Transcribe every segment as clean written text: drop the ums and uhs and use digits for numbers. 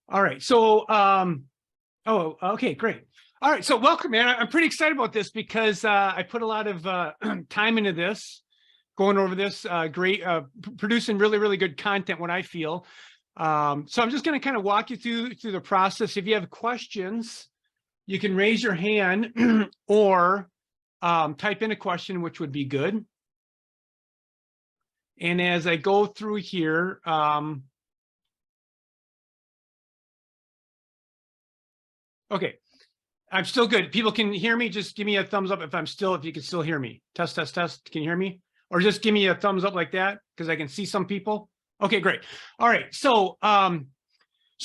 All right. So, oh, okay, great. All right. So welcome, man. I'm pretty excited about this because I put a lot of time into this, going over this, producing really, really good content, what I feel. So I'm just going to kind of walk you through the process. If you have questions, you can raise your hand or type in a question, which would be good. And as I go through here, okay, I'm still good. People can hear me. Just give me a thumbs up if you can still hear me. Test, test, test. Can you hear me? Or just give me a thumbs up like that because I can see some people. Okay, great. All right. So, so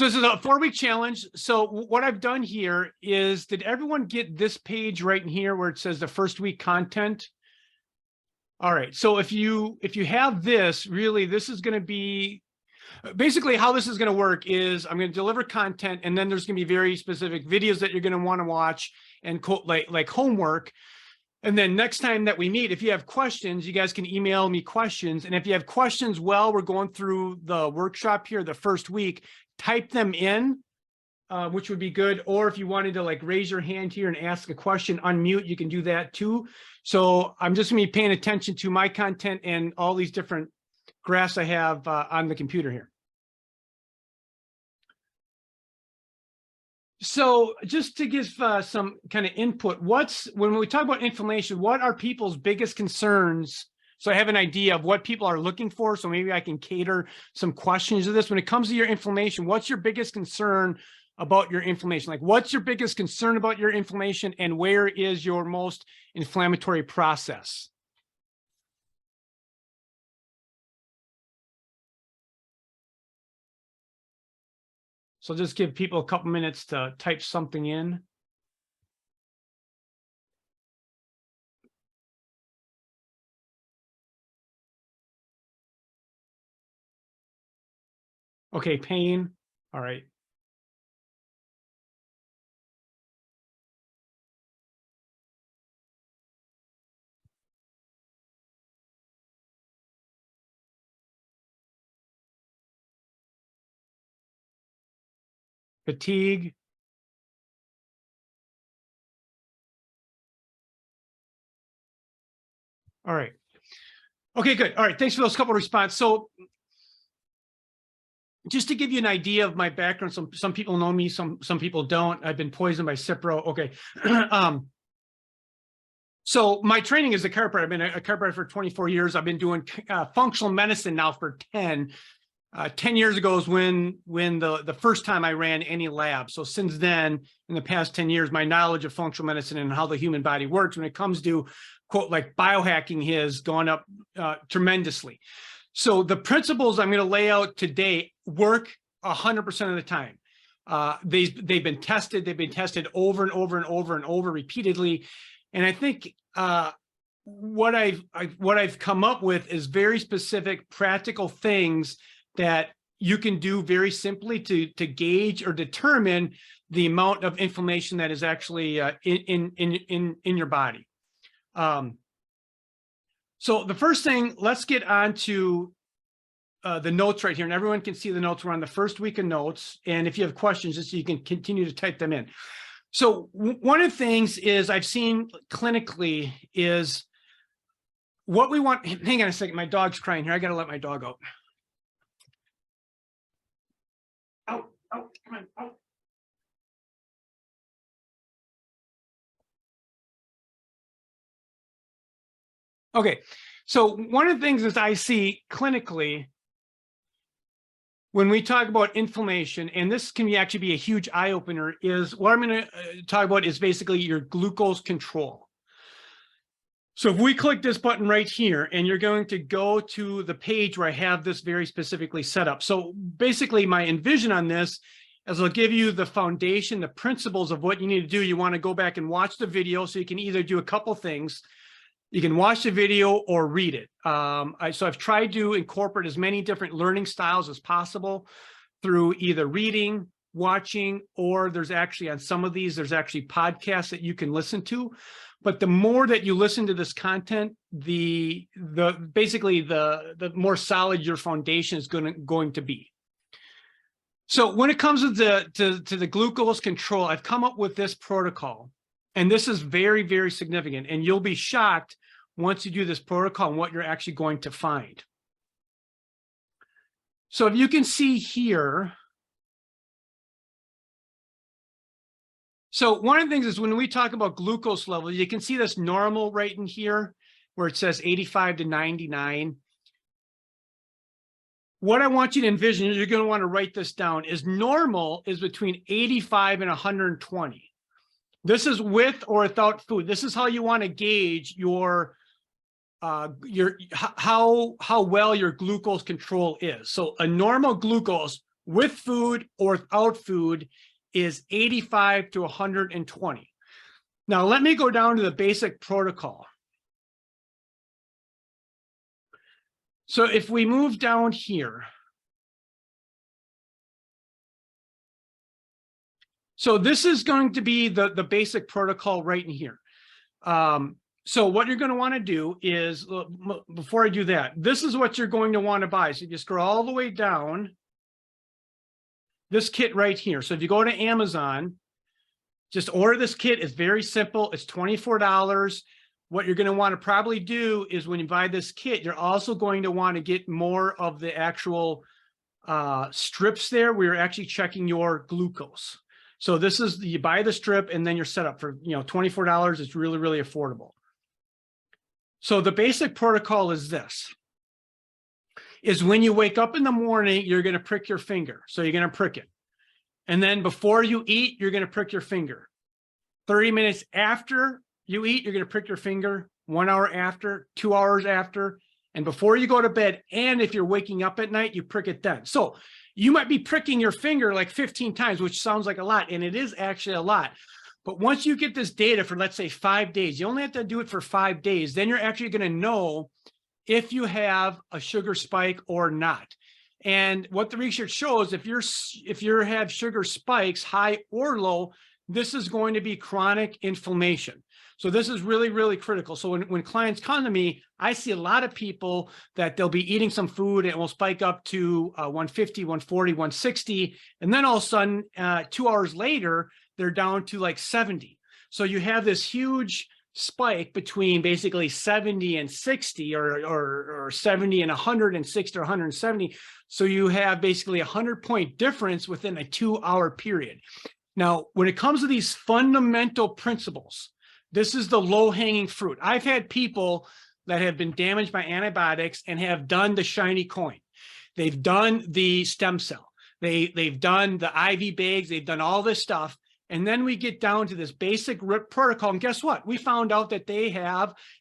this is a 4-week challenge. So what I've done here is, did everyone get this page right in here where it says the first week content? All right. So if you have this, really, this is going to be basically how this is going to work is I'm going to deliver content, and then there's going to be very specific videos that you're going to want to watch and like homework. And then next time that we meet, if you have questions, you guys can email me questions. And if you have questions while we're going through the workshop here, the first week, type them in, which would be good. Or if you wanted to like raise your hand here and ask a question, unmute, you can do that too. So I'm just going to be paying attention to my content and all these different graphs I have on the computer here. So just to give some kind of input, when we talk about inflammation, what are people's biggest concerns? So I have an idea of what people are looking for. So maybe I can cater some questions to this. When it comes to your inflammation, what's your biggest concern about your inflammation? Like, what's your biggest concern about your inflammation, and where is your most inflammatory process? So just give people a couple minutes to type something in. Okay, pain. All right. Fatigue. All right. Okay, good. All right. Thanks for those couple of responses. So just to give you an idea of my background, some people know me, some people don't. I've been poisoned by Cipro. Okay. So my training is a chiropractor. I've been a chiropractor for 24 years. I've been doing functional medicine now for 10. 10 years ago is when the first time I ran any lab. So since then, in the past 10 years, my knowledge of functional medicine and how the human body works when it comes to, quote, like biohacking has gone up tremendously. So the principles I'm going to lay out today work 100% of the time. They've been tested over and over and over and over repeatedly. And I think what I've come up with is very specific, practical things that you can do very simply to gauge or determine the amount of inflammation that is actually in your body. So the first thing, let's get on to the notes right here, and everyone can see the notes. We're on the first week of notes, and if you have questions, just so you can continue to type them in. So one of the things is I've seen clinically is what we want. Hang on a second, my dog's crying here. I got to let my dog out. Out, out, come on, out. Okay, so one of the things that I see clinically when we talk about inflammation, and this can actually be a huge eye-opener, is what I'm going to talk about is basically your glucose control. So if we click this button right here, and you're going to go to the page where I have this very specifically set up. So basically my envision on this is I'll give you the foundation, the principles of what you need to do. You want to go back and watch the video, so you can either do a couple things. You can watch the video or read it. So I've tried to incorporate as many different learning styles as possible through either reading, watching, or there's actually on some of these, there's actually podcasts that you can listen to. But the more that you listen to this content, basically the more solid your foundation is going to be. So when it comes to the glucose control, I've come up with this protocol, and this is very, very significant. And you'll be shocked once you do this protocol and what you're actually going to find. So if you can see here, so one of the things is when we talk about glucose level, you can see this normal right in here where it says 85 to 99. What I want you to envision, you're going to want to write this down, is normal is between 85 and 120. This is with or without food. This is how you want to gauge your how well your glucose control is. So a normal glucose with food or without food is 85 to 120. Now let me go down to the basic protocol. So if we move down here, so this is going to be the basic protocol right in here. So what you're going to want to do is, before I do that, this is what you're going to want to buy. So you scroll all the way down, this kit right here. So if you go to Amazon, just order this kit. It's very simple. It's $24. What you're going to want to probably do is when you buy this kit, you're also going to want to get more of the actual strips there where you're actually checking your glucose. So this is, you buy the strip and then you're set up for, $24. It's really, really affordable. So the basic protocol is this, is when you wake up in the morning, you're going to prick your finger. So you're going to prick it. And then before you eat, you're going to prick your finger. 30 minutes after you eat, you're going to prick your finger. 1 hour after, 2 hours after, and before you go to bed. And if you're waking up at night, you prick it then. So you might be pricking your finger like 15 times, which sounds like a lot. And it is actually a lot. But once you get this data for, let's say, 5 days, you only have to do it for 5 days. Then you're actually going to know if you have a sugar spike or not. And what the research shows, if you have sugar spikes, high or low, this is going to be chronic inflammation. So this is really, really critical. So when clients come to me, I see a lot of people that they'll be eating some food and it will spike up to 150, 140, 160. And then all of a sudden, 2 hours later, they're down to like 70. So you have this huge spike between basically 70 and 60 or 70 and 160 or 170. So you have basically a 100-point difference within a 2-hour period. Now, when it comes to these fundamental principles, this is the low-hanging fruit. I've had people that have been damaged by antibiotics and have done the shiny coin. They've done the stem cell. They've done the IV bags. They've done all this stuff. And then we get down to this basic protocol. And guess what? We found out that they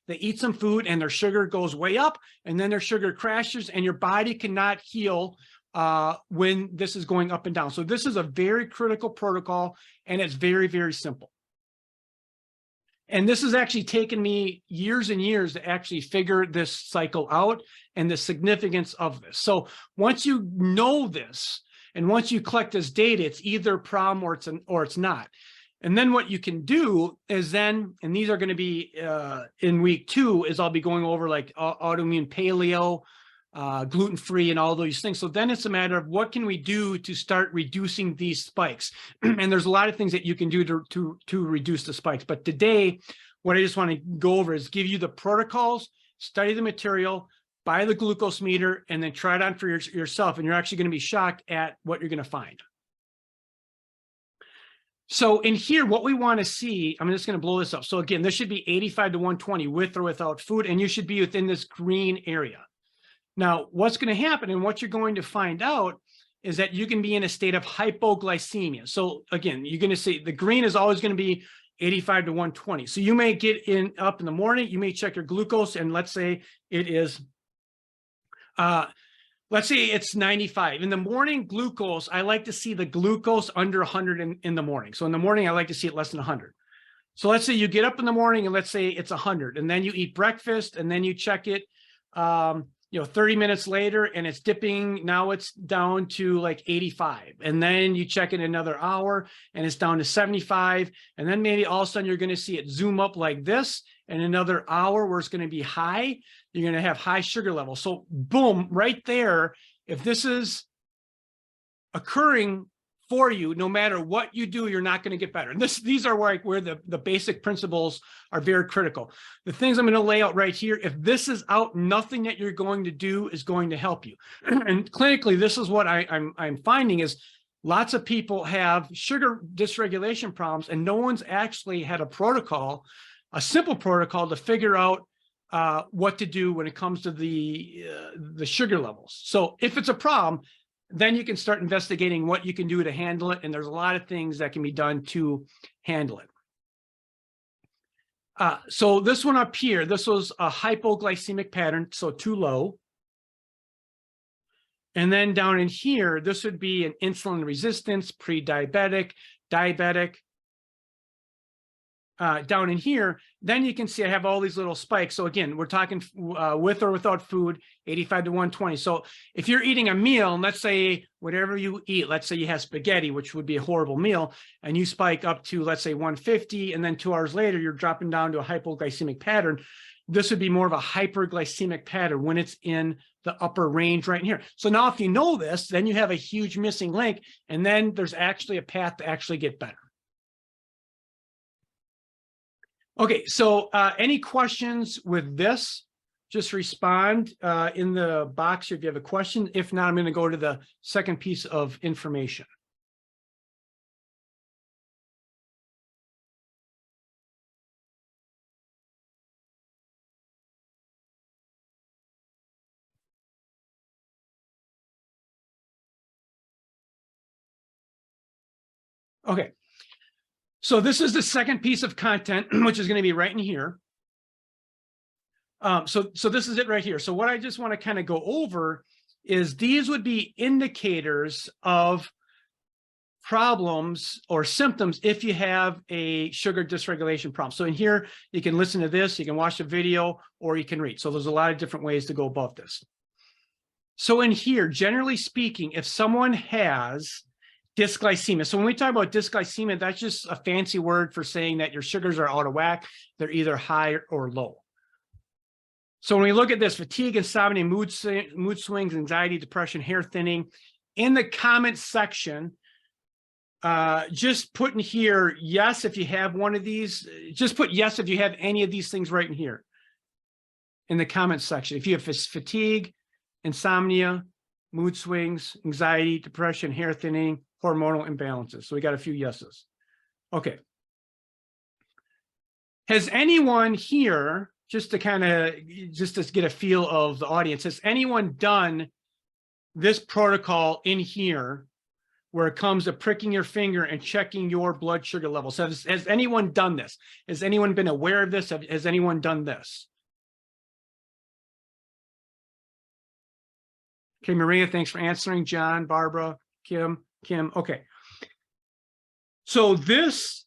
eat some food and their sugar goes way up and then their sugar crashes and your body cannot heal when this is going up and down. So this is a very critical protocol and it's very, very simple. And this has actually taken me years and years to actually figure this cycle out and the significance of this. So once you know this, and once you collect this data, it's either a problem or it's not. And then what you can do is then, and these are going to be in week 2, is I'll be going over like autoimmune paleo, gluten-free and all those things. So then it's a matter of what can we do to start reducing these spikes? And there's a lot of things that you can do to reduce the spikes. But today, what I just want to go over is give you the protocols, study the material, buy the glucose meter, and then try it on for yourself. And you're actually going to be shocked at what you're going to find. So in here, what we want to see, I'm just going to blow this up. So again, this should be 85 to 120 with or without food, and you should be within this green area. Now, what's going to happen and what you're going to find out is that you can be in a state of hypoglycemia. So again, you're going to see the green is always going to be 85 to 120. So you may get up in the morning, you may check your glucose, and let's say it is let's say it's 95. In the morning glucose, I like to see the glucose under 100 in the morning. So in the morning, I like to see it less than 100. So let's say you get up in the morning and let's say it's 100, and then you eat breakfast and then you check it, 30 minutes later and it's dipping. Now it's down to like 85. And then you check it another hour and it's down to 75. And then maybe all of a sudden you're going to see it zoom up like this, and another hour where it's going to be high. You're going to have high sugar levels. So boom, right there, if this is occurring for you. No matter what you do, you're not going to get better. And these are where the basic principles are very critical. The things I'm going to lay out right here, if this is out, nothing that you're going to do is going to help you. And clinically, this is what I'm finding is lots of people have sugar dysregulation problems, and no one's actually had a protocol, a simple protocol to figure out what to do when it comes to the sugar levels. So if it's a problem, then you can start investigating what you can do to handle it. And there's a lot of things that can be done to handle it. So this one up here, this was a hypoglycemic pattern, so too low. And then down in here, this would be an insulin resistance, pre-diabetic, diabetic. Down in here, then you can see I have all these little spikes. So again, we're talking with or without food, 85 to 120. So if you're eating a meal, and let's say whatever you eat, let's say you have spaghetti, which would be a horrible meal, and you spike up to, let's say 150, and then 2 hours later, you're dropping down to a hypoglycemic pattern. This would be more of a hyperglycemic pattern when it's in the upper range right here. So now if you know this, then you have a huge missing link, and then there's actually a path to actually get better. Okay, so any questions with this? Just respond in the box if you have a question. If not, I'm going to go to the second piece of information. Okay. So this is the second piece of content, which is going to be right in here. So this is it right here. So what I just want to kind of go over is these would be indicators of problems or symptoms if you have a sugar dysregulation problem. So in here, you can listen to this, you can watch the video, or you can read. So there's a lot of different ways to go about this. So in here, generally speaking, if someone has dysglycemia. So when we talk about dysglycemia, that's just a fancy word for saying that your sugars are out of whack. They're either high or low. So when we look at this, fatigue, insomnia, mood swings, anxiety, depression, hair thinning, in the comments section, just put in here, yes, if you have one of these, just put yes if you have any of these things right in here in the comments section. If you have fatigue, insomnia, mood swings, anxiety, depression, hair thinning, hormonal imbalances. So we got a few yeses. Okay. Has anyone here, just to get a feel of the audience, has anyone done this protocol in here where it comes to pricking your finger and checking your blood sugar levels? Has anyone done this? Has anyone been aware of this? Has anyone done this? Okay, Maria, thanks for answering. John, Barbara, Kim. Okay. So this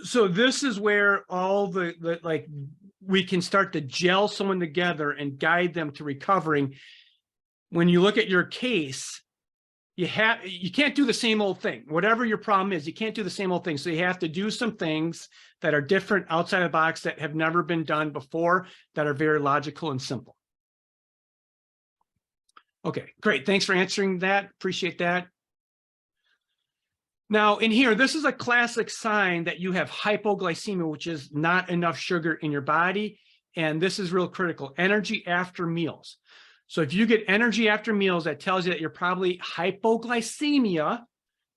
is where all the like we can start to gel someone together and guide them to recovering. When you look at your case, you can't do the same old thing. Whatever your problem is, you can't do the same old thing. So you have to do some things that are different, outside the box, that have never been done before, that are very logical and simple. Okay, great. Thanks for answering that. Appreciate that. Now in here, this is a classic sign that you have hypoglycemia, which is not enough sugar in your body. And this is real critical. Energy after meals. So if you get energy after meals, that tells you that you're probably hypoglycemia.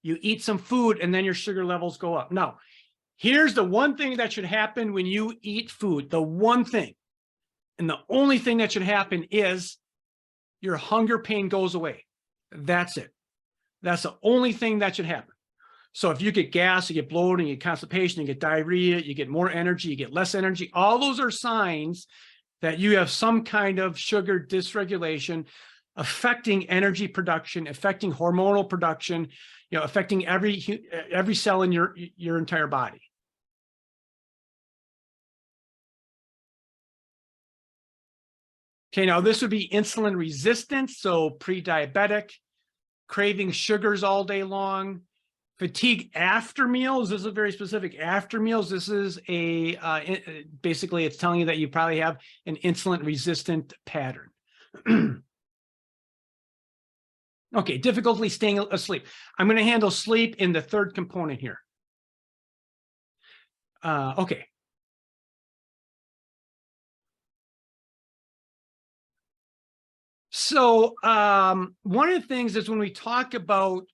You eat some food and then your sugar levels go up. Now, here's the one thing that should happen when you eat food. The one thing, and the only thing that should happen is your hunger pain goes away. That's it. That's the only thing that should happen. So if you get gas, you get bloating, you get constipation, you get diarrhea, you get more energy, you get less energy, all those are signs that you have some kind of sugar dysregulation affecting energy production, affecting hormonal production, affecting every cell in your entire body. Okay, now this would be insulin resistance, so pre-diabetic, craving sugars all day long, fatigue after meals. This is very specific. After meals, this is basically it's telling you that you probably have an insulin resistant pattern. Okay, difficulty staying asleep. I'm going to handle sleep in the third component here. Okay. So one of the things is when we talk about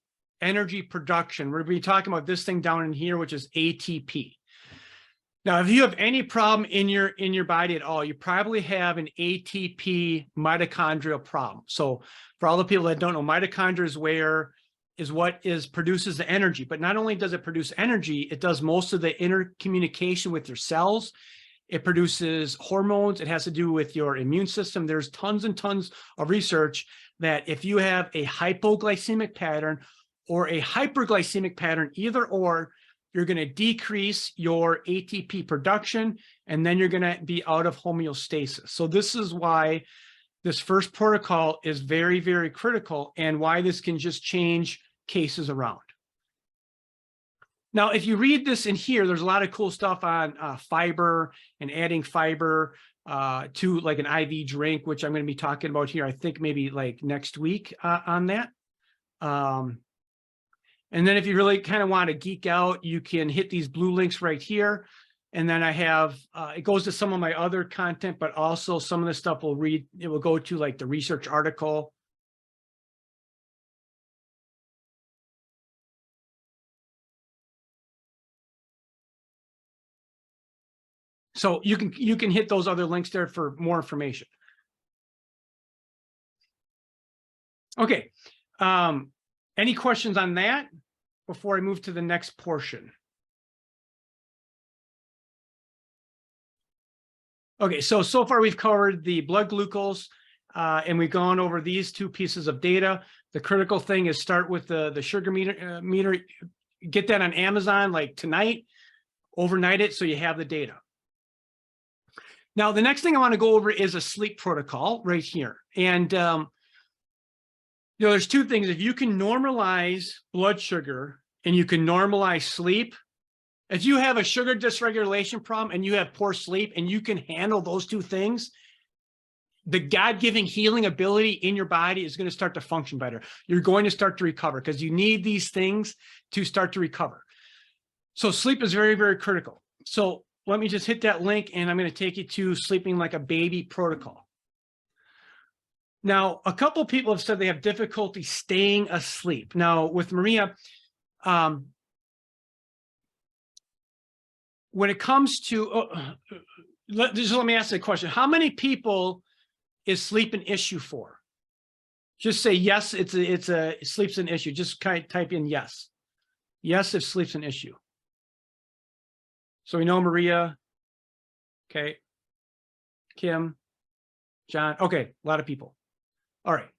energy production, we're going to be talking about this thing down in here, which is ATP. Now, if you have any problem in your body at all, you probably have an ATP mitochondrial problem. So for all the people that don't know, mitochondria is what produces the energy. But not only does it produce energy, it does most of the intercommunication with your cells. It produces hormones. It has to do with your immune system. There's tons and tons of research that if you have a hypoglycemic pattern or a hyperglycemic pattern, either or, you're going to decrease your ATP production, and then you're going to be out of homeostasis. So this is why this first protocol is very, very critical, and why this can just change cases around. Now, if you read this in here, there's a lot of cool stuff on fiber and adding fiber to like an IV drink, which I'm going to be talking about here, I think maybe like next week on that. And then if you really kind of want to geek out, you can hit these blue links right here. And then I have, it goes to some of my other content, but also some of the stuff we'll read, it will go to like the research article. So you can hit those other links there for more information. Okay. Any questions on that before I move to the next portion? Okay, so far we've covered the blood glucose and we've gone over these two pieces of data. The critical thing is start with the sugar meter, get that on Amazon like tonight, overnight it so you have the data. Now, the next thing I want to go over is a sleep protocol right here. And you know, there's two things. If you can normalize blood sugar and you can normalize sleep, if you have a sugar dysregulation problem and you have poor sleep and you can handle those two things, the God-given healing ability in your body is going to start to function better. You're going to start to recover because you need these things to start to recover. So sleep is very, very critical. So let me just hit that link and I'm going to take you to sleeping like a baby protocol. Now, a couple of people have said they have difficulty staying asleep. Now, with Maria, when it comes to, let me ask you a question. How many people is sleep an issue for? Just say yes, sleep's an issue. Just kind of type in yes. Yes, if sleep's an issue. So we know Maria, okay, Kim, John, okay, a lot of people. All right.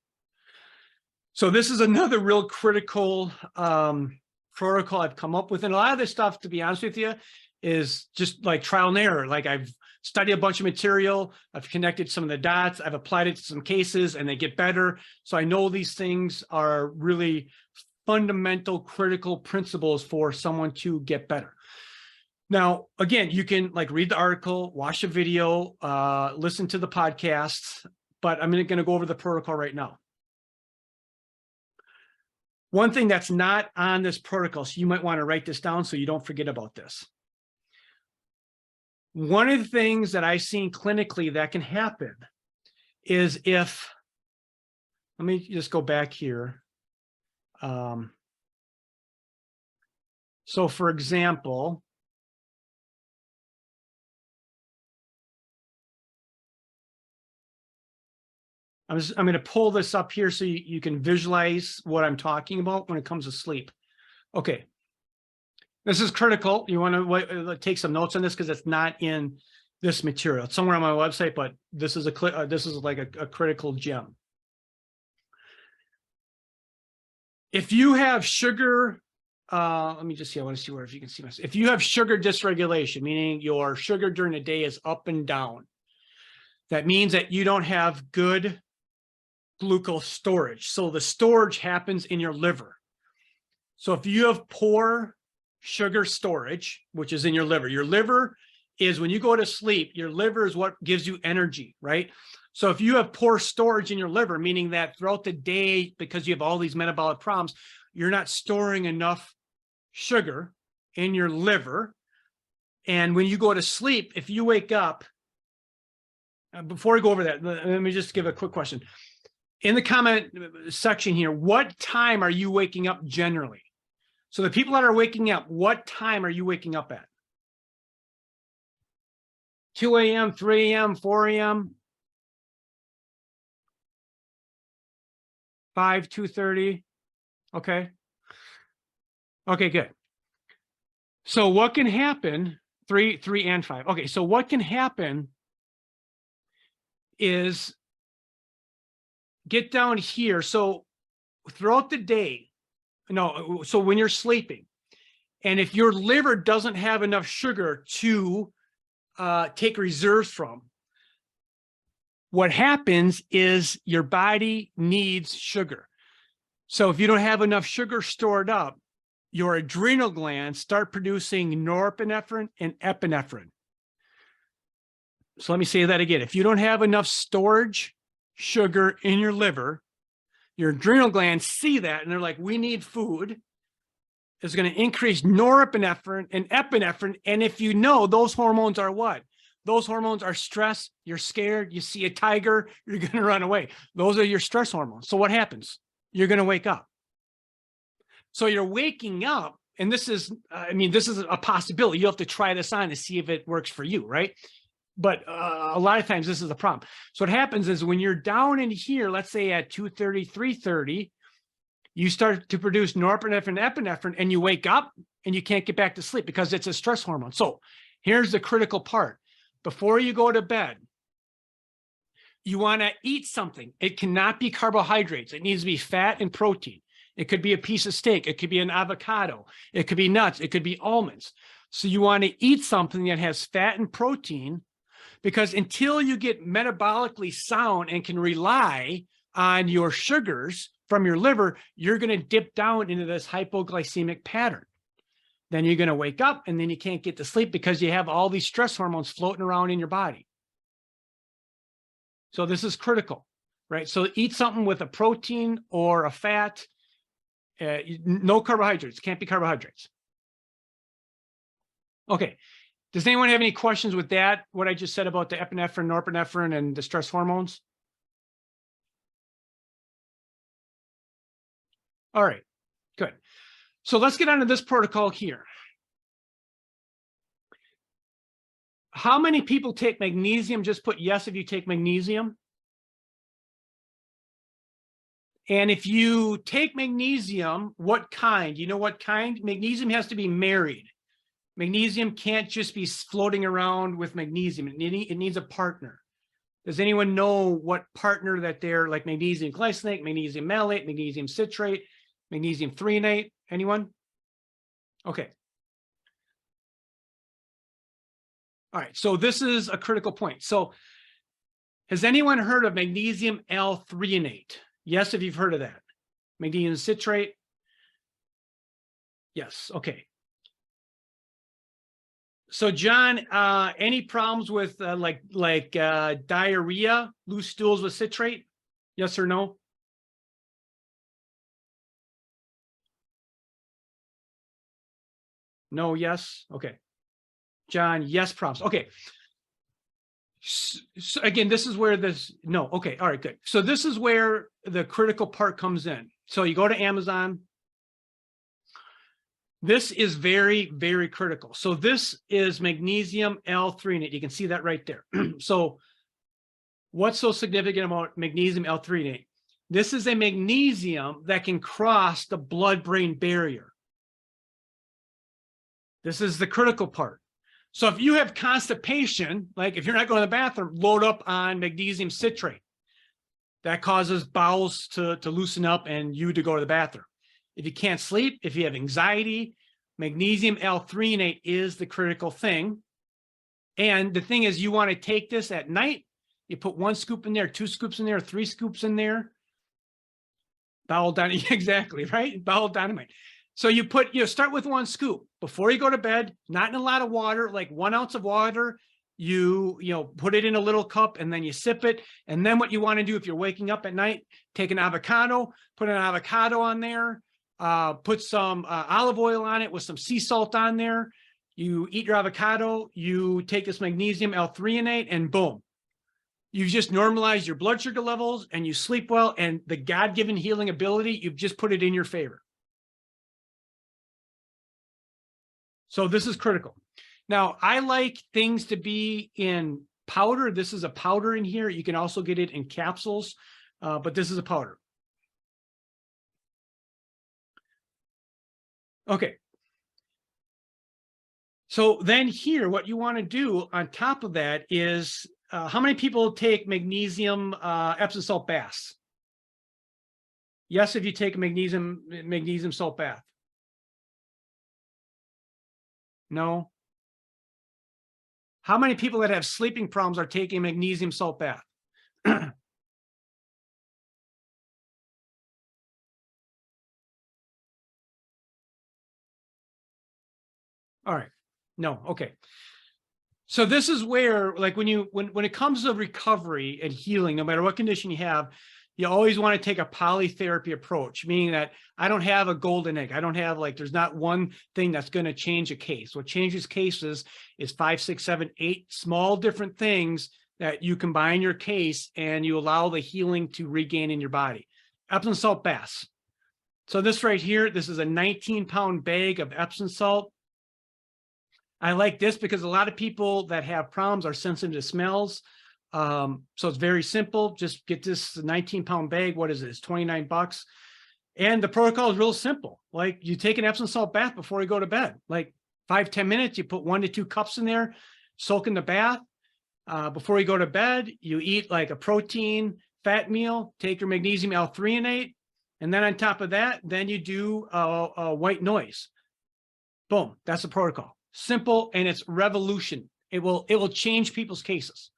So this is another real critical protocol I've come up with. And a lot of this stuff, to be honest with you, is just like trial and error. Like I've studied a bunch of material, I've connected some of the dots, I've applied it to some cases and they get better. So I know these things are really fundamental, critical principles for someone to get better. Now, again, you can like read the article, watch the video, listen to the podcasts, but I'm going to go over the protocol right now. One thing that's not on this protocol, so you might want to write this down so you don't forget about this. One of the things that I've seen clinically that can happen is if, let me just go back here. So for example, I'm going to pull this up here so you can visualize what I'm talking about when it comes to sleep. Okay. This is critical. You want to take some notes on this because it's not in this material. It's somewhere on my website, but this is like a critical gem. If you have sugar, let me just see. I want to see where if you can see this. If you have sugar dysregulation, meaning your sugar during the day is up and down, that means that you don't have good glucose storage. So the storage happens in your liver. So if you have poor sugar storage, which is in your liver is when you go to sleep, your liver is what gives you energy, right? So if you have poor storage in your liver, meaning that throughout the day, because you have all these metabolic problems, you're not storing enough sugar in your liver. And when you go to sleep, if you wake up, before we go over that, let me just give a quick question. In the comment section here, what time are you waking up generally? So the people that are waking up, what time are you waking up at? 2 a.m., 3 a.m., 4 a.m., 5, 2:30. Okay. Okay, good. So what can happen, 3 and 5. Okay, so what can happen is get down here. So throughout the day, so when you're sleeping, and if your liver doesn't have enough sugar to take reserves from, what happens is your body needs sugar. So if you don't have enough sugar stored up, your adrenal glands start producing norepinephrine and epinephrine. So let me say that again. If you don't have enough storage sugar in your liver, your adrenal glands see that and they're like, we need food. It's going to increase norepinephrine and epinephrine. And if you know, those hormones are what? Those hormones are stress. You're scared. You see a tiger, you're going to run away. Those are your stress hormones. So what happens? You're going to wake up. So you're waking up, and this is, this is a possibility. You have to try this on to see if it works for you, right? But a lot of times this is a problem. So what happens is when you're down in here, let's say at 2:30, 3:30, you start to produce norepinephrine, epinephrine, and you wake up and you can't get back to sleep because it's a stress hormone. So here's the critical part. Before you go to bed, you want to eat something. It cannot be carbohydrates. It needs to be fat and protein. It could be a piece of steak. It could be an avocado. It could be nuts. It could be almonds. So you want to eat something that has fat and protein, because until you get metabolically sound and can rely on your sugars from your liver, you're going to dip down into this hypoglycemic pattern. Then you're going to wake up and then you can't get to sleep because you have all these stress hormones floating around in your body. So this is critical, right? So eat something with a protein or a fat, no carbohydrates, can't be carbohydrates. Okay. Does anyone have any questions with that? What I just said about the epinephrine, norepinephrine, and the stress hormones? All right, good. So let's get onto this protocol here. How many people take magnesium? Just put yes if you take magnesium. And if you take magnesium, what kind? You know what kind? Magnesium has to be married. Magnesium can't just be floating around with magnesium. It needs a partner. Does anyone know what partner that they're, like magnesium glycinate, magnesium malate, magnesium citrate, magnesium threonate? Anyone? Okay. All right, so this is a critical point. So has anyone heard of magnesium L-threonate? Yes, if you've heard of that. Magnesium citrate? Yes, okay. So John, any problems with diarrhea, loose stools with citrate? Yes or no? No, yes, okay. John, yes, problems. Okay. So again, this is where this, no, okay, all right, good. So this is where the critical part comes in. So you go to Amazon. This is very, very critical. So this is magnesium L-threonate. You can see that right there. So what's so significant about magnesium L-threonate? This is a magnesium that can cross the blood-brain barrier. This is the critical part. So if you have constipation, like if you're not going to the bathroom, load up on magnesium citrate. That causes bowels to loosen up and you to go to the bathroom. If you can't sleep, if you have anxiety, magnesium L-threonate is the critical thing. And the thing is, you want to take this at night. You put 1 scoop in there, 2 scoops in there, 3 scoops in there. Bowel dynamite, exactly, right? Bowel dynamite. So you start with 1 scoop before you go to bed, not in a lot of water, like 1 ounce of water. You put it in a little cup and then you sip it. And then what you want to do if you're waking up at night, take an avocado, put an avocado on there, put some olive oil on it with some sea salt on there. You eat your avocado, you take this magnesium L-threonate, and boom. You've just normalized your blood sugar levels and you sleep well, and the God-given healing ability, you've just put it in your favor. So this is critical. Now, I like things to be in powder. This is a powder in here. You can also get it in capsules, but this is a powder. Okay. So then here, what you want to do on top of that is, how many people take magnesium Epsom salt baths? Yes, if you take a magnesium salt bath. No. How many people that have sleeping problems are taking a magnesium salt bath? All right. No. Okay. So this is where, like, when it comes to recovery and healing, no matter what condition you have, you always want to take a polytherapy approach, meaning that I don't have a golden egg. I don't have, like, there's not one thing that's going to change a case. What changes cases is 5, 6, 7, 8 small different things that you combine your case and you allow the healing to regain in your body. Epsom salt baths. So this right here, this is a 19-pound bag of Epsom salt. I like this because a lot of people that have problems are sensitive to smells. So it's very simple. Just get this 19-pound bag. What is it? It's 29 bucks. And the protocol is real simple. Like, you take an Epsom salt bath before you go to bed, like 5-10 minutes, you put 1 to 2 cups in there, soak in the bath. Before you go to bed, you eat like a protein fat meal, take your magnesium L-threonate. And then on top of that, then you do a white noise. Boom. That's the protocol. Simple, and it's revolution. It will change people's cases.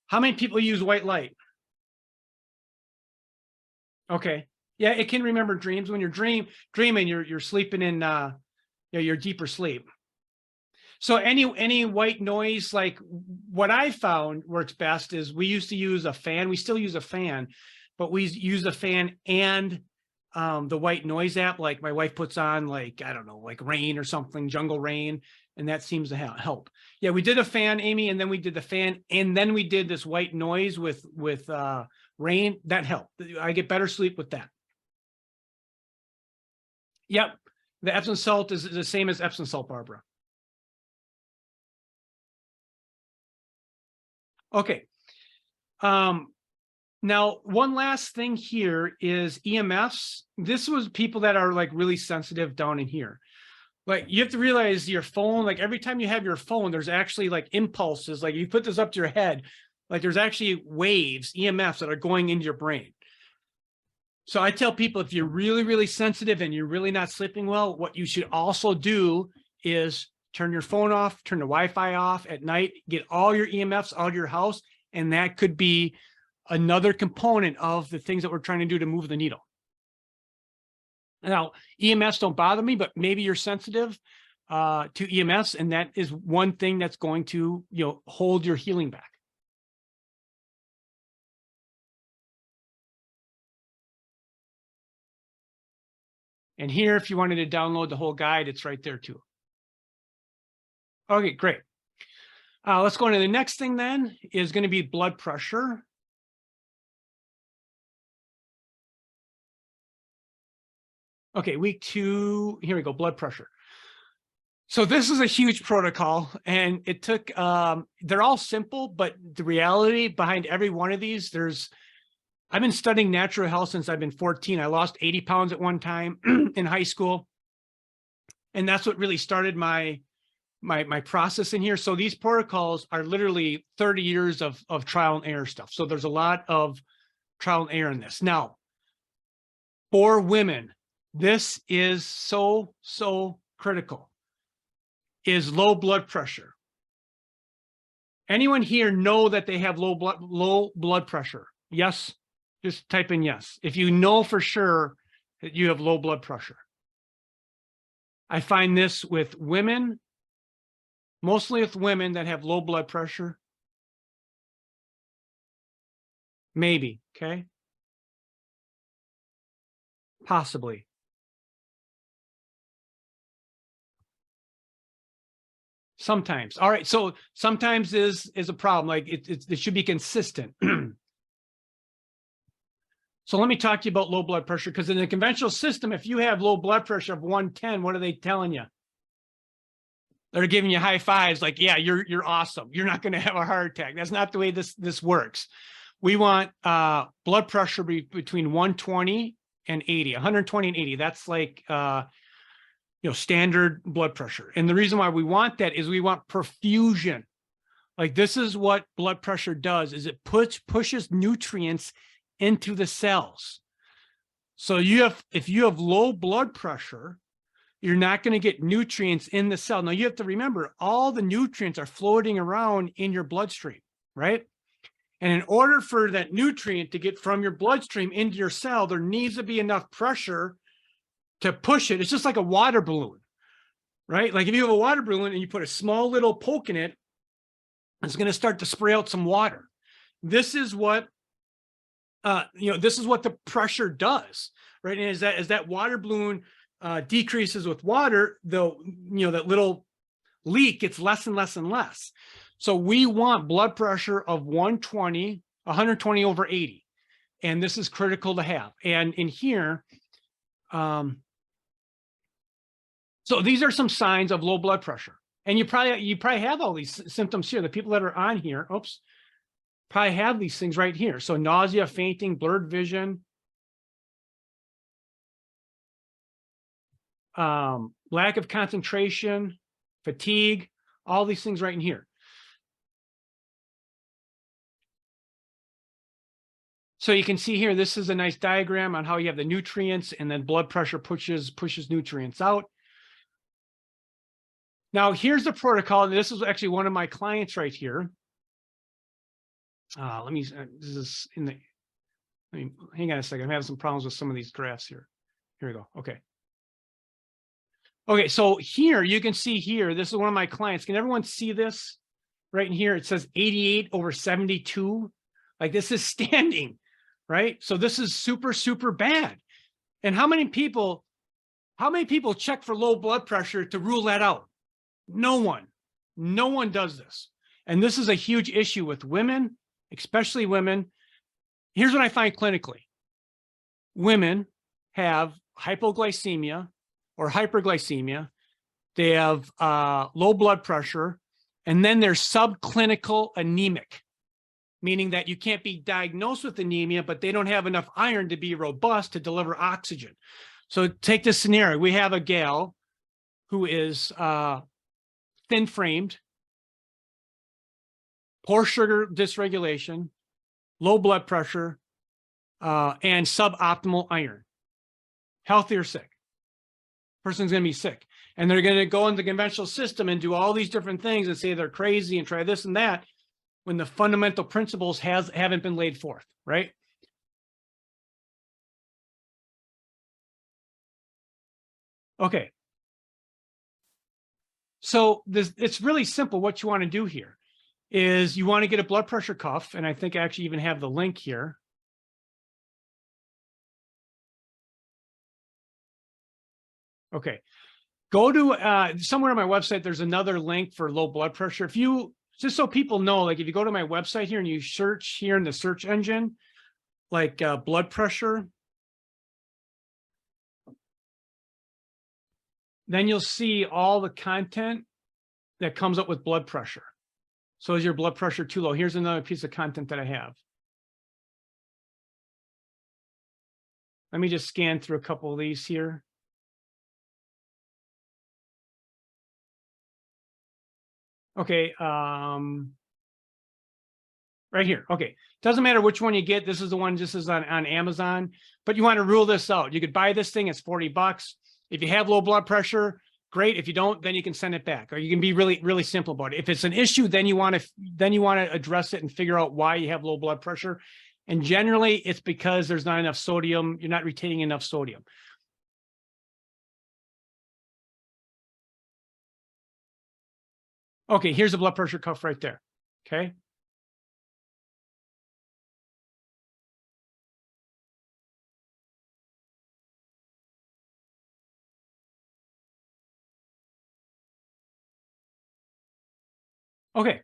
How many people use white light? Okay. Yeah, it can remember dreams. When you're dreaming, you're sleeping in your deeper sleep. So any white noise, like what I found works best is, we used to use a fan. We still use a fan, but we use a fan and the white noise app. Like, my wife puts on, like, I don't know, like rain or something, jungle rain, and that seems to help. Yeah, we did a fan, Amy, and then we did the fan, and then we did this white noise with rain. That helped. I get better sleep with that. Yep, the Epsom salt is the same as Epsom salt, Barbara. Okay. Now, one last thing here is EMFs. This was people that are, like, really sensitive down in here. Like, you have to realize your phone, like, every time you have your phone, there's actually, like, impulses. Like, you put this up to your head, like, there's actually waves, EMFs, that are going into your brain. So I tell people, if you're really, really sensitive and you're really not sleeping well, what you should also do is turn your phone off, turn the Wi-Fi off at night, get all your EMFs out of your house, and that could be another component of the things that we're trying to do to move the needle. Now, EMFs don't bother me, but maybe you're sensitive to EMFs, and that is one thing that's going to, hold your healing back. And here, if you wanted to download the whole guide, it's right there too. Okay, great. Let's go into the next thing then, is going to be blood pressure. Okay, week 2, here we go, blood pressure. So this is a huge protocol, and it took, they're all simple, but the reality behind every one of these, I've been studying natural health since I've been 14. I lost 80 pounds at one time in high school. And that's what really started my process in here. So these protocols are literally 30 years of trial and error stuff. So there's a lot of trial and error in this. Now, for women, this is so critical, is low blood pressure. Anyone here know that they have low blood pressure? Yes, just type in yes. If you know for sure, that you have low blood pressure. I find this with women, mostly with women that have low blood pressure. Maybe, okay? Possibly. Sometimes. All right, so sometimes is a problem. Like it should be consistent. So let me talk to you about low blood pressure, because in the conventional system, if you have low blood pressure of 110, what are they telling you? They're giving you high fives, like, yeah, you're awesome. You're not going to have a heart attack. That's not the way this works. We want blood pressure between 120 and 80, 120 and 80. That's like standard blood pressure. And the reason why we want that is we want perfusion. Like, this is what blood pressure does, is it pushes nutrients into the cells. So if you have low blood pressure, you're not going to get nutrients in the cell. Now you have to remember, all the nutrients are floating around in your bloodstream, right? And in order for that nutrient to get from your bloodstream into your cell, there needs to be enough pressure to push it. It's just like a water balloon, right? Like if you have a water balloon and you put a small little poke in it, it's going to start to spray out some water. This is what this is what the pressure does, right? And as that water balloon decreases with water, that little leak gets less and less and less. So we want blood pressure of 120 over 80. And this is critical to have. And in here, so these are some signs of low blood pressure. And you probably have all these symptoms here. The people that are on here, probably have these things right here. So nausea, fainting, blurred vision, lack of concentration, fatigue, all these things right in here. So you can see here, this is a nice diagram on how you have the nutrients, and then blood pressure pushes nutrients out. Now here's the protocol. This is actually one of my clients right here. This is hang on a second. I'm having some problems with some of these graphs here. Here we go. Okay, so here you can see here, this is one of my clients. Can everyone see this right in here? It says 88 over 72. Like, this is standing, right? So this is super, super bad. And how many people check for low blood pressure to rule that out? No one does this. And this is a huge issue with women, especially women. Here's what I find clinically. Women have hypoglycemia or hyperglycemia. They have low blood pressure, and then they're subclinical anemic, meaning that you can't be diagnosed with anemia, but they don't have enough iron to be robust to deliver oxygen. So take this scenario. We have a gal who is thin-framed, poor sugar dysregulation, low blood pressure, and suboptimal iron. Healthy or sick? Person's going to be sick. And they're going to go in the conventional system and do all these different things and say they're crazy and try this and that, when the fundamental principles haven't been laid forth, right? Okay. So it's really simple. What you want to do here is you want to get a blood pressure cuff, and I think I actually even have the link here. Okay, go to somewhere on my website. There's another link for low blood pressure. If you, just so people know, like if you go to my website here and you search here in the search engine, like blood pressure, then you'll see all the content that comes up with blood pressure. So is your blood pressure too low? Here's another piece of content that I have. Let me just scan through a couple of these here. Okay, right here. Okay, doesn't matter which one you get. This is the one just is on Amazon, but you want to rule this out. You could buy this thing, it's $40. If you have low blood pressure, great. If you don't, then you can send it back, or you can be really, really simple about it. If it's an issue, then you want to address it and figure out why you have low blood pressure. And generally it's because there's not enough sodium. You're not retaining enough sodium. Okay, here's the blood pressure cuff right there. Okay. Okay.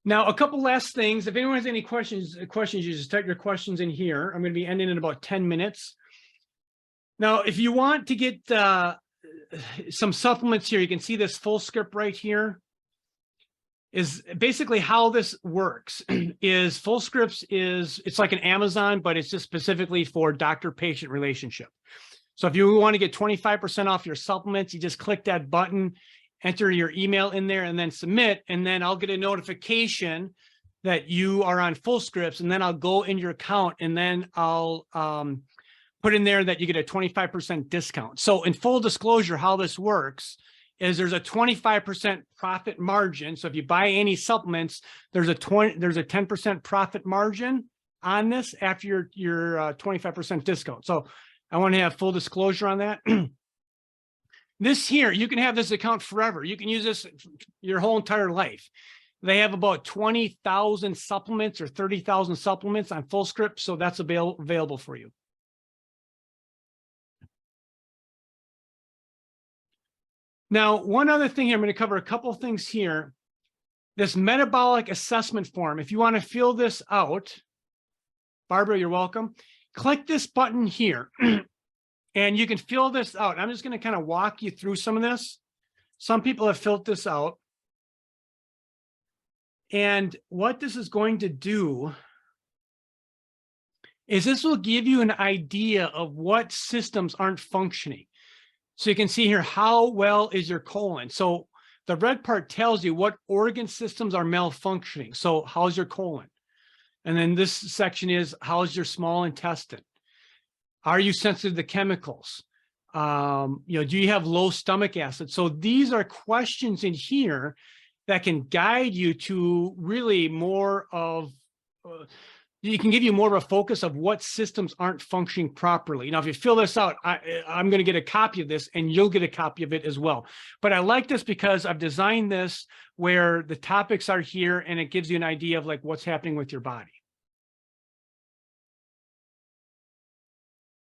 Now, a couple last things. If anyone has any questions, you just type your questions in here. I'm going to be ending in about 10 minutes. Now, if you want to get some supplements here, you can see this full script right here. Is basically how this works. Is full scripts it's like an Amazon, but it's just specifically for doctor-patient relationship. So if you want to get 25% off your supplements, you just click that button, enter your email in there, and then submit, and then I'll get a notification that you are on full scripts, and then I'll go in your account, and then I'll put in there that you get a 25% discount. So in full disclosure, how this works is there's a 25% profit margin. So if you buy any supplements, there's a 10% profit margin on this after your 25% discount. So I want to have full disclosure on that. This here, you can have this account forever. You can use this your whole entire life. They have about 20,000 supplements or 30,000 supplements on full script. So that's available for you. Now, one other thing here, I'm going to cover a couple of things here. This metabolic assessment form, if you want to fill this out, Barbara, you're welcome. Click this button here, and you can fill this out. I'm just going to kind of walk you through some of this. Some people have filled this out. And what this is going to do is this will give you an idea of what systems aren't functioning. So you can see here, how well is your colon? So the red part tells you what organ systems are malfunctioning. So how's your colon? And then this section is, how's your small intestine? Are you sensitive to chemicals? Do you have low stomach acid? So these are questions in here that can guide you to really more of, you can give you more of a focus of what systems aren't functioning properly. Now, if you fill this out, I'm going to get a copy of this and you'll get a copy of it as well. But I like this because I've designed this where the topics are here and it gives you an idea of like what's happening with your body.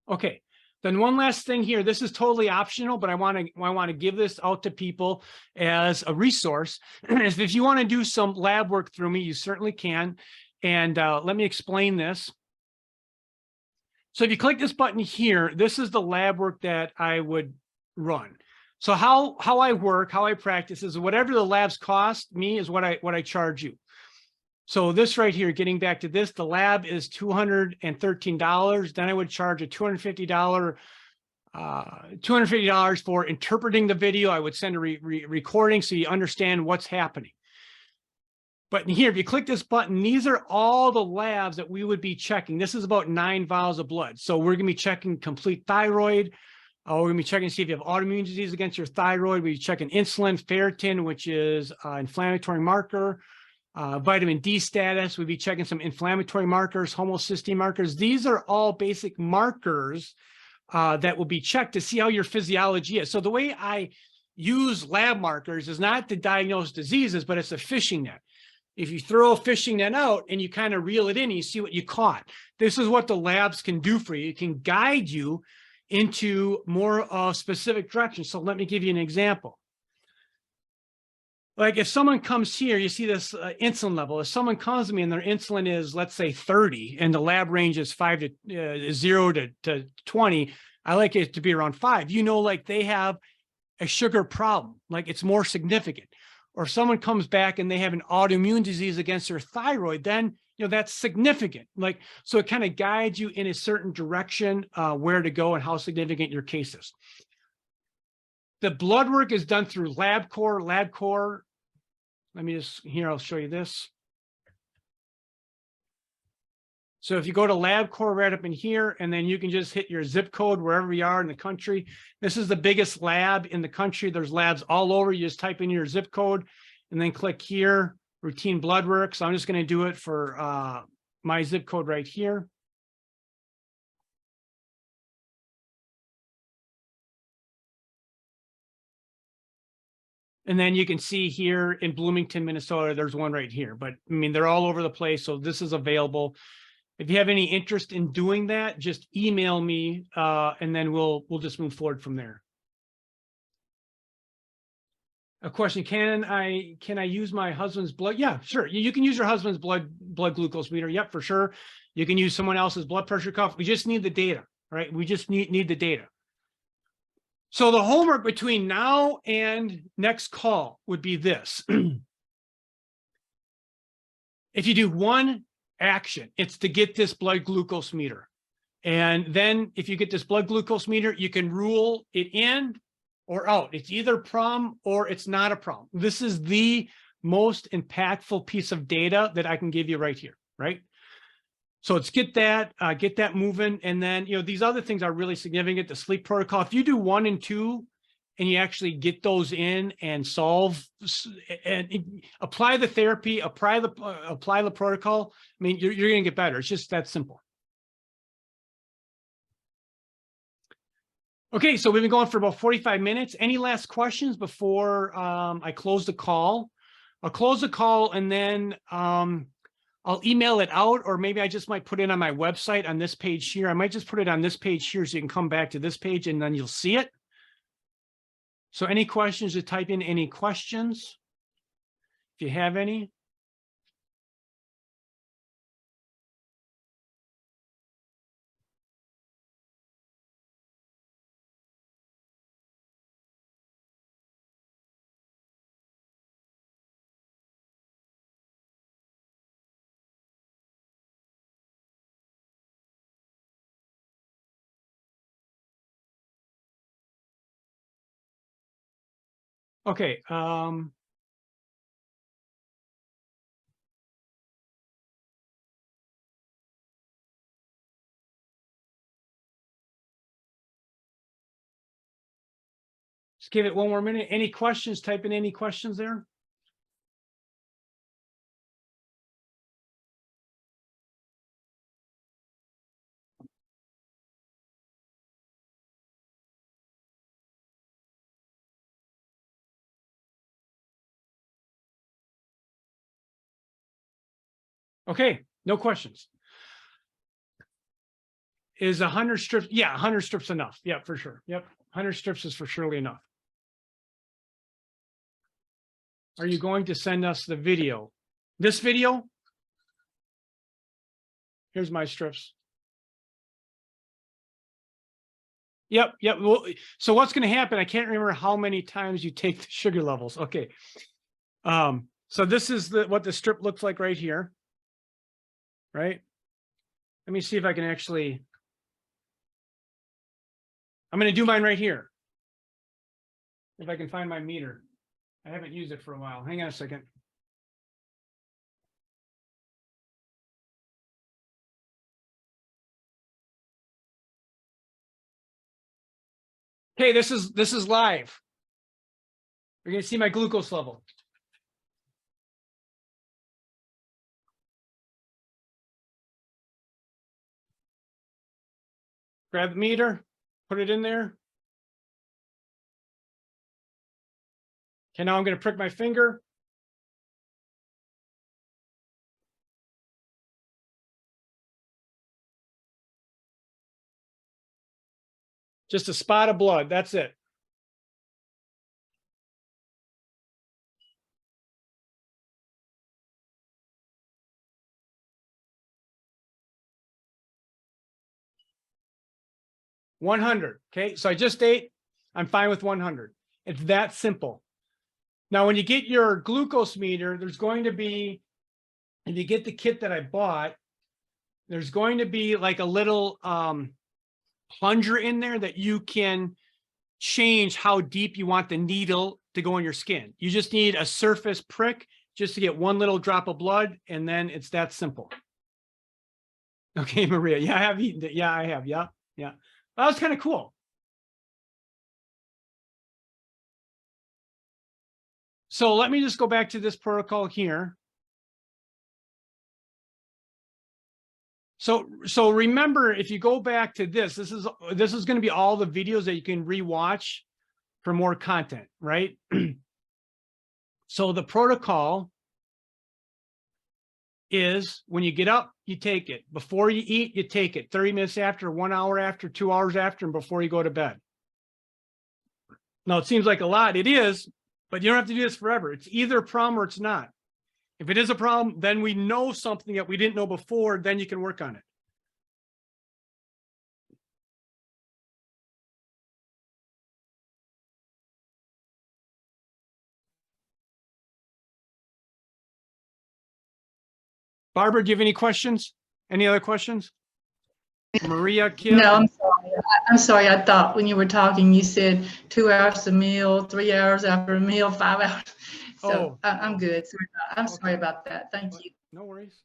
Okay, then one last thing here. This is totally optional, but I want to give this out to people as a resource. If you want to do some lab work through me, you certainly can. And let me explain this. So if you click this button here, this is the lab work that I would run. So how I work, how I practice is whatever the labs cost me is what I charge you. So this right here, getting back to this, the lab is $213. Then I would charge a $250 for interpreting the video. I would send a recording so you understand what's happening. But here, if you click this button, these are all the labs that we would be checking. This is about 9 vials of blood. So we're going to be checking complete thyroid. We're going to be checking to see if you have autoimmune disease against your thyroid. We're checking insulin, ferritin, which is an inflammatory marker. Vitamin D status. We'd be checking some inflammatory markers, homocysteine markers. These are all basic markers that will be checked to see how your physiology is. So the way I use lab markers is not to diagnose diseases, but it's a fishing net. If you throw a fishing net out and you kind of reel it in, you see what you caught. This is what the labs can do for you. It can guide you into more specific directions. So let me give you an example. Like if someone comes here, you see this insulin level. If someone comes to me and their insulin is, let's say 30 and the lab range is 0 to 20, I like it to be around 5. Like they have a sugar problem, like it's more significant. Or if someone comes back and they have an autoimmune disease against their thyroid, then that's significant. Like, so it kind of guides you in a certain direction where to go and how significant your case is. The blood work is done through LabCorp. Let me just, here, I'll show you this. So if you go to LabCorp right up in here, and then you can just hit your zip code wherever you are in the country. This is the biggest lab in the country. There's labs all over. You just type in your zip code and then click here, routine blood work. So I'm just going to do it for my zip code right here. And then you can see here in Bloomington, Minnesota, there's one right here, but I mean, they're all over the place. So this is available. If you have any interest in doing that, just email me and then we'll just move forward from there. A question, can I use my husband's blood? Yeah, sure. You can use your husband's blood glucose meter. Yep, for sure. You can use someone else's blood pressure cuff. We just need the data, right? We just need the data. So the homework between now and next call would be this. If you do one action, it's to get this blood glucose meter. And then if you get this blood glucose meter, you can rule it in or out. It's either prom or it's not a prom. This is the most impactful piece of data that I can give you right here, right? So let's get that moving. And then, you know, these other things are really significant. The sleep protocol, if you do 1 and 2 and you actually get those in and solve and apply the therapy, apply the protocol, I mean, you're going to get better. It's just that simple. Okay, so we've been going for about 45 minutes. Any last questions before I close the call? I'll close the call and then I'll email it out, or maybe I just might put it on my website on this page here. I might just put it on this page here so you can come back to this page and then you'll see it. So any questions, just type in any questions if you have any. Okay. Just give it one more minute. Any questions? Type in any questions there. Okay, no questions. Is 100 strips? Yeah, 100 strips enough. Yeah, for sure. Yep, 100 strips is for surely enough. Are you going to send us the video? This video? Here's my strips. Yep. Well, so what's going to happen? I can't remember how many times you take the sugar levels. Okay. So this is what the strip looks like right here. Right? Let me see if I can actually. I'm going to do mine right here. If I can find my meter. I haven't used it for a while. Hang on a second. Okay, this is live. You're going to see my glucose level. Grab the meter, put it in there. Okay, now I'm going to prick my finger. Just a spot of blood. That's it. $100. Okay, so I just ate. I'm fine with 100. It's that simple. Now, when you get your glucose meter, there's going to be, if you get the kit that I bought, there's going to be like a little plunger in there that you can change how deep you want the needle to go in your skin. You just need a surface prick just to get one little drop of blood, and then it's that simple. Okay, Maria. Yeah, I have eaten it. Yeah, I have. Yeah. That was kind of cool. So let me just go back to this protocol here. So remember, if you go back to this is going to be all the videos that you can rewatch for more content, right? So the protocol is when you get up, you take it. Before you eat, you take it. 30 minutes after, 1 hour after, 2 hours after, and before you go to bed. Now, it seems like a lot. It is, but you don't have to do this forever. It's either a problem or it's not. If it is a problem, then we know something that we didn't know before, then you can work on it. Barbara, do you have any questions? Any other questions? Maria, Kim? No, I'm sorry. I'm sorry. I thought when you were talking, you said 2 hours a meal, 3 hours after a meal, 5 hours. So I'm good. I'm sorry about that. Thank you. No worries.